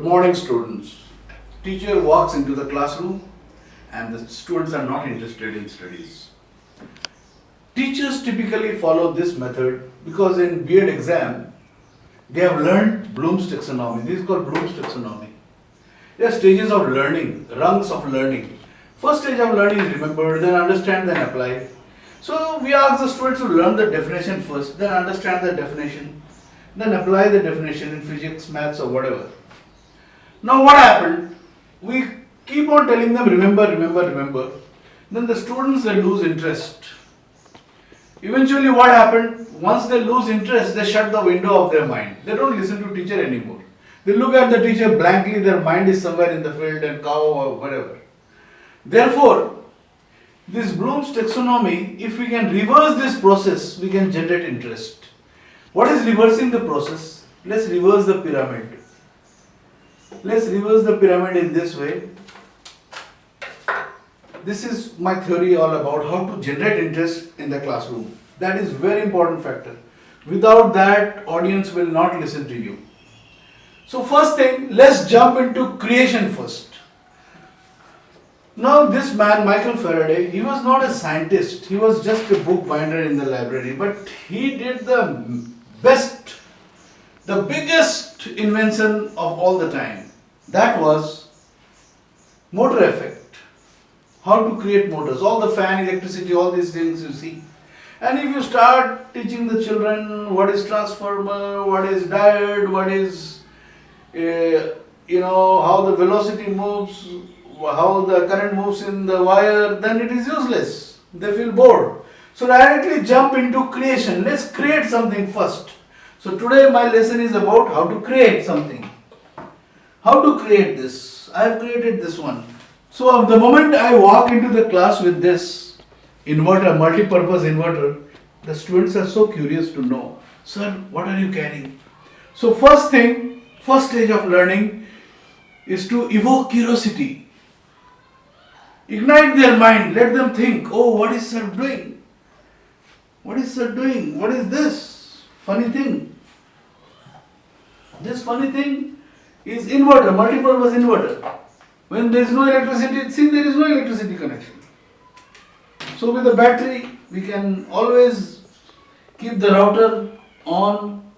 Good morning, students. Teacher walks into the classroom and the students are not interested in studies. Teachers typically follow this method because in B.Ed exam, they have learned Bloom's taxonomy. This is called Bloom's taxonomy. There are stages of learning, rungs of learning. First stage of learning is remember, then understand, then apply. So we ask the students to learn the definition first, then understand the definition, then apply the definition in physics, maths or whatever. Now what happened? We keep on telling them remember, remember, remember. Then the students, they lose interest. Eventually what happened? Once they lose interest, they shut the window of their mind. They don't listen to teacher anymore. They look at the teacher blankly, their mind is somewhere in the field and cow or whatever. Therefore, this Bloom's taxonomy, if we can reverse this process, we can generate interest. What is reversing the process? Let's reverse the pyramid. Let's reverse the pyramid in this way. This is my theory all about how to generate interest in the classroom. That is very important factor. Without that, audience will not listen to you. So first thing, let's jump into creation first. Now this man, Michael Faraday, he was not a scientist. He was just a bookbinder in the library. But he did the best, the biggest invention of all the time. That was motor effect. How to create motors, all the fan, electricity, all these things you see. And if you start teaching the children what is transformer, what is diode, what is, how the velocity moves, how the current moves in the wire, then it is useless. They feel bored. So directly jump into creation. Let's create something first. So today my lesson is about how to create something. How to create this. I have created this one. So the moment I walk into the class with this inverter, multi-purpose inverter, the students are so curious to know, sir, what are you carrying? So first thing, first stage of learning is to evoke curiosity. Ignite their mind, let them think, oh, what is sir doing? What is sir doing? What is this funny thing? This funny thing is inverter, multi-purpose inverter. When there is no electricity, see there is no electricity connection. So with the battery, we can always keep the router on.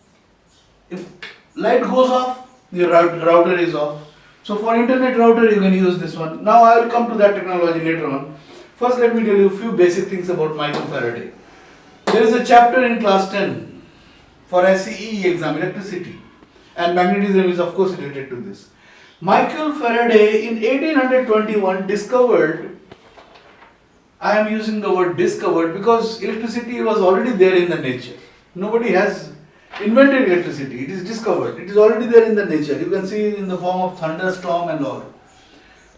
If light goes off, the router is off. So for internet router, you can use this one. Now I will come to that technology later on. First let me tell you a few basic things about Michael Faraday. There is a chapter in class 10 for SCE exam, electricity and magnetism is of course related to this. Michael Faraday in 1821 discovered, I am using the word discovered because electricity was already there in the nature. Nobody has invented electricity, it is discovered, it is already there in the nature. You can see it in the form of thunderstorm and all.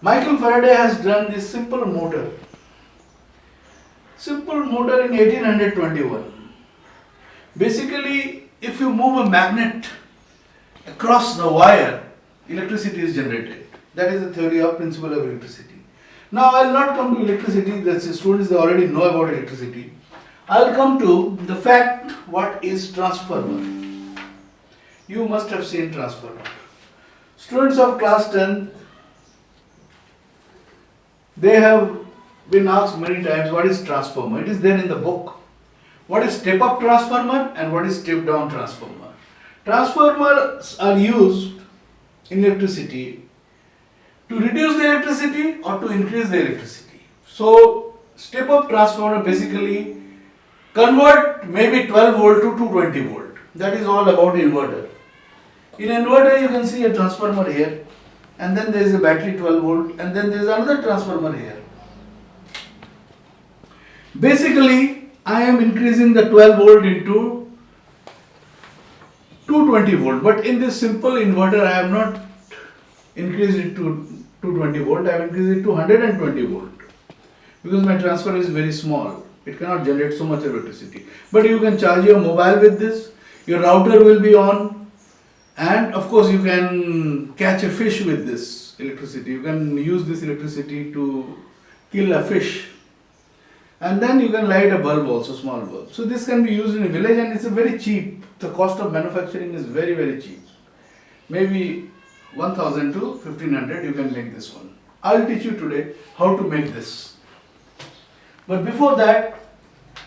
Michael Faraday has done this simple motor. Simple motor in 1821. Basically, if you move a magnet across the wire, electricity is generated. That is the theory of principle of electricity. Now I will not come to electricity, the students they already know about electricity. I will come to the fact what is transformer. You must have seen transformer. Students of class 10, they have been asked many times what is transformer. It is there in the book. What is step up transformer and what is step down transformer. Transformers are used in electricity to reduce the electricity or to increase the electricity. So step up transformer basically convert maybe 12 volt to 220 volt. That is all about inverter. In inverter you can see a transformer here and then there is a battery 12 volt and then there is another transformer here. Basically I am increasing the 12 volt into 220 volt, but in this simple inverter I have not increased it to 220 volt, I have increased it to 120 volt because my transformer is very small, it cannot generate so much electricity. But you can charge your mobile with this, your router will be on, and of course you can catch a fish with this electricity, you can use this electricity to kill a fish. And then you can light a bulb also, small bulb. So this can be used in a village and it's a very cheap. The cost of manufacturing is very, very cheap. Maybe 1000 to 1500, you can make this one. I'll teach you today how to make this. But before that,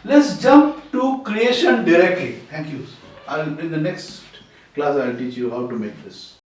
let's jump to creation directly. Thank you. In the next class, I'll teach you how to make this.